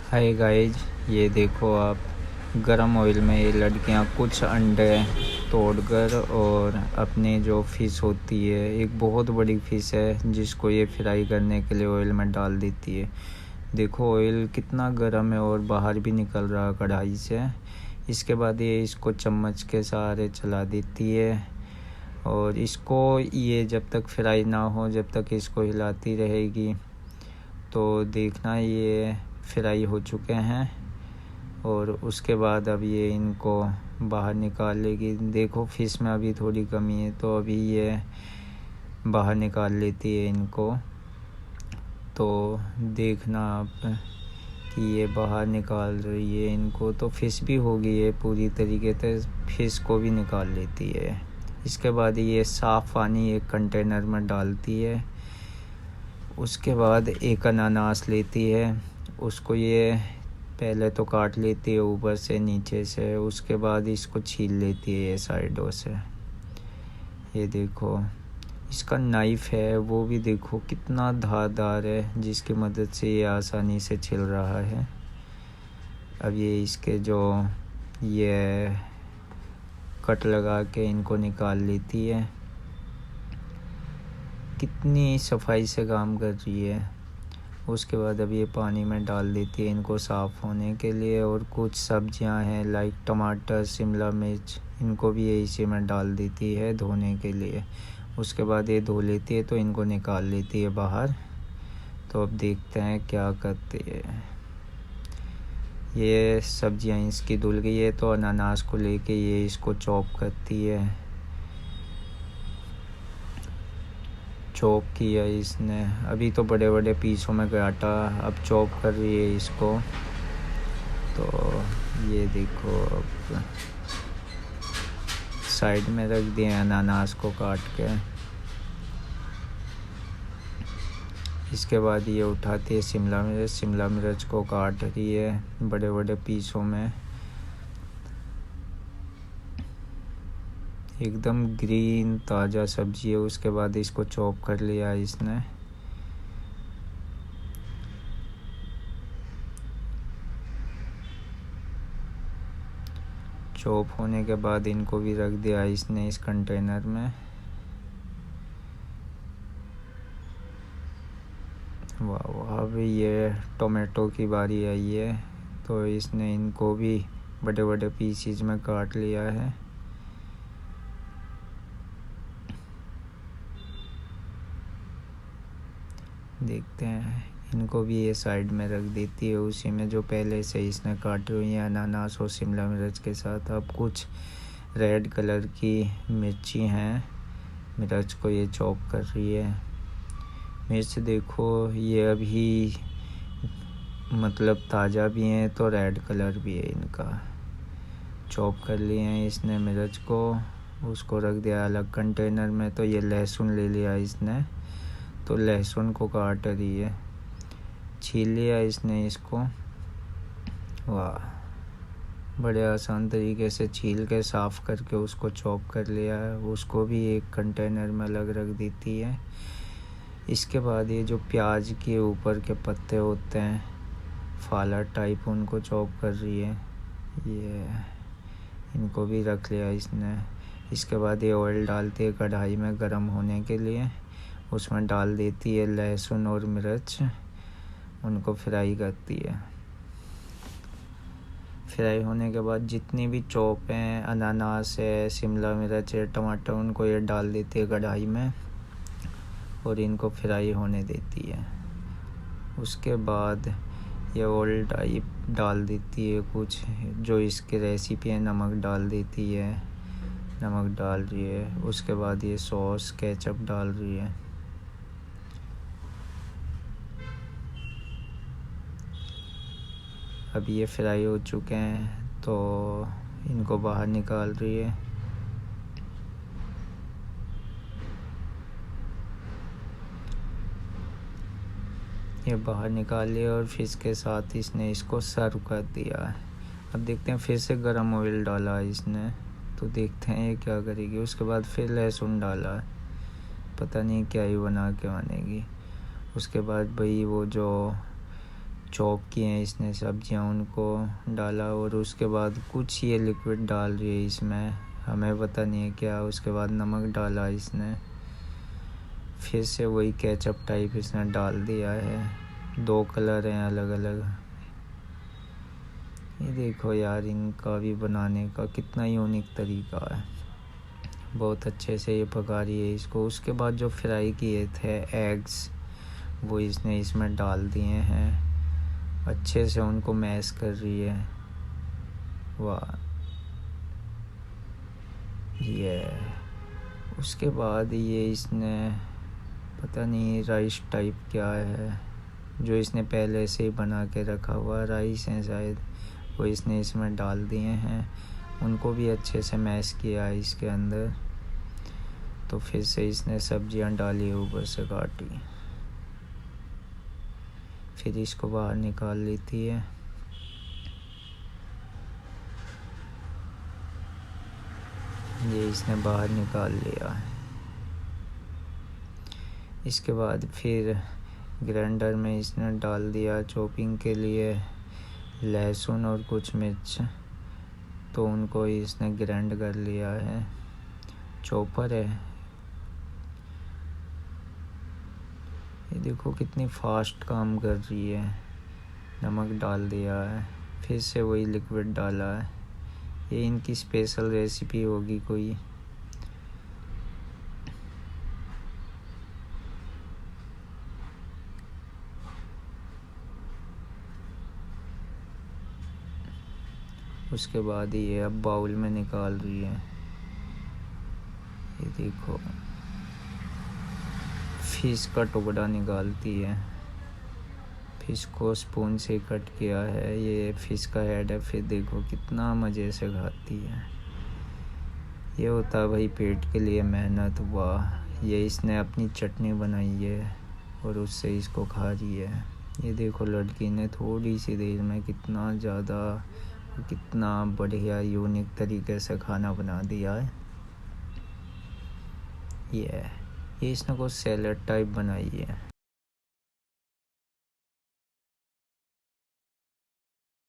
Hi guys, ये देखो आप, गरम ऑयल में ये लड़कियां कुछ अंडे तोड़कर और अपनी जो फ़िश होती है, एक बहुत बड़ी फ़िश है जिसको ये फ्राई करने के लिए ऑयल में डाल देती है। देखो ऑयल कितना गर्म है और बाहर भी निकल रहा कढ़ाई से। इसके बाद ये इसको चम्मच के सहारे चला देती है और इसको ये जब तक फ्राई ना हो जब तक इसको हिलाती रहेगी। तो देखना ये फ्राई हो चुके हैं और उसके बाद अब ये इनको बाहर निकाल लेगी। देखो फ़िश में अभी थोड़ी कमी है तो अभी ये बाहर निकाल लेती है इनको। तो देखना आप कि ये बाहर निकाल रही है इनको, तो फ़िश भी होगी ये पूरी तरीके से फ़िश को भी निकाल लेती है। इसके बाद ये साफ़ पानी एक कंटेनर में डालती है। उसके बाद एक अनानास लेती है, उसको ये पहले तो काट लेती है ऊपर से नीचे से। उसके बाद इसको छील लेती है ये साइडों से। ये देखो इसका नाइफ़ है वो भी देखो कितना धारदार है, जिसकी मदद से ये आसानी से छिल रहा है। अब ये इसके जो ये कट लगा के इनको निकाल लेती है। कितनी सफाई से काम कर रही है। उसके बाद अब ये पानी में डाल देती है इनको साफ़ होने के लिए। और कुछ सब्जियां हैं लाइक टमाटर, शिमला मिर्च, इनको भी ये इसी में डाल देती है धोने के लिए। उसके बाद ये धो लेती है तो इनको निकाल लेती है बाहर। तो अब देखते हैं क्या करती है। ये सब्जियां इसकी धुल गई है तो अनानास को लेके ये इसको चॉप करती है। चॉप किया इसने, अभी तो बड़े बड़े पीसों में काटा, अब चॉप कर रही है इसको। तो ये देखो अब साइड में रख दिए अनानास को काट के। इसके बाद ये उठाती है शिमला मिर्च को काट रही है बड़े बड़े पीसों में। एकदम ग्रीन ताज़ा सब्जी है। उसके बाद इसको चॉप कर लिया इसने। चॉप होने के बाद इनको भी रख दिया इसने इस कंटेनर में। वाह वाह, अभी ये टोमेटो की बारी आई है तो इसने इनको भी बड़े बड़े पीसीज में काट लिया है। देखते हैं, इनको भी ये साइड में रख देती है उसी में जो पहले से इसने काटी हुई है अनानास और शिमला मिर्च के साथ। अब कुछ रेड कलर की मिर्ची हैं, मिर्च को ये चॉप कर रही है। मिर्च देखो ये अभी मतलब ताज़ा भी हैं तो रेड कलर भी है इनका। चॉप कर लिए हैं इसने मिर्च को, उसको रख दिया अलग कंटेनर में। तो ये लहसुन ले लिया इसने, तो लहसुन को काट रही है। छील लिया इसने इसको। वाह, बड़े आसान तरीके से छील के साफ़ करके उसको चॉप कर लिया है। उसको भी एक कंटेनर में अलग रख देती है। इसके बाद ये जो प्याज के ऊपर के पत्ते होते हैं फाला टाइप, उनको चॉप कर रही है ये। इनको भी रख लिया इसने। इसके बाद ये ऑयल डालती है कढ़ाई में गर्म होने के लिए। उसमें डाल देती है लहसुन और मिर्च, उनको फ्राई करती है। फ्राई होने के बाद जितनी भी चॉप हैं, अनानास है, शिमला मिर्च है, टमाटर, उनको ये डाल देती है कढ़ाई में और इनको फ्राई होने देती है। उसके बाद ये ऑयल टाइप डाल देती है कुछ जो इसकी रेसिपी है, नमक डाल देती है, नमक डाल रही है। उसके बाद ये सॉस केचप डाल रही है। अब ये फ्राई हो चुके हैं तो इनको बाहर निकाल रही है। ये बाहर निकाल लिया और फिश के साथ इसने इसको सर्व कर दिया है। अब देखते हैं, फिर से गरम ऑयल डाला इसने, तो देखते हैं ये क्या करेगी। उसके बाद फिर लहसुन डाला है, पता नहीं क्या ही बना के बनेगी। उसके बाद भाई वो जो चॉप किए हैं इसने सब्जियां, उनको डाला और उसके बाद कुछ ये लिक्विड डाल रही है इसमें, हमें पता नहीं है क्या। उसके बाद नमक डाला इसने, फिर से वही केचप टाइप इसने डाल दिया है। 2 कलर हैं अलग अलग। ये देखो यार, इनका भी बनाने का कितना यूनिक तरीका है। बहुत अच्छे से ये पका रही है इसको। उसके बाद जो फ्राई किए थे एग्स, वो इसने इसमें डाल दिए हैं। अच्छे से उनको मैश कर रही है। वाह, ये उसके बाद ये इसने पता नहीं राइस टाइप क्या है, जो इसने पहले से ही बना के रखा हुआ राइस है शायद, वो इसने इसमें डाल दिए हैं। उनको भी अच्छे से मैश किया है इसके अंदर। तो फिर से इसने सब्जियां डाली, ऊपर से काटी, फिर इसको बाहर निकाल लेती है। ये इसने बाहर निकाल लिया है। इसके बाद फिर ग्राइंडर में इसने डाल दिया चॉपिंग के लिए लहसुन और कुछ मिर्च, तो उनको इसने ग्राइंड कर लिया है। चॉपर है। ये देखो कितनी फास्ट काम कर रही है। नमक डाल दिया है, फिर से वही लिक्विड डाला है। ये इनकी स्पेशल रेसिपी होगी कोई। उसके बाद ये अब बाउल में निकाल रही है। ये देखो, फिश का टुकड़ा निकालती है। फिश को स्पून से कट किया है, ये फिश का हेड है। फिर देखो कितना मज़े से खाती है। ये होता है भाई पेट के लिए मेहनत। वाह, ये इसने अपनी चटनी बनाई है और उससे इसको खा रही है। ये देखो लड़की ने थोड़ी सी देर में कितना ज़्यादा, कितना बढ़िया यूनिक तरीके से खाना बना दिया है। ये इसने कुछ सैलेड टाइप बनाई है।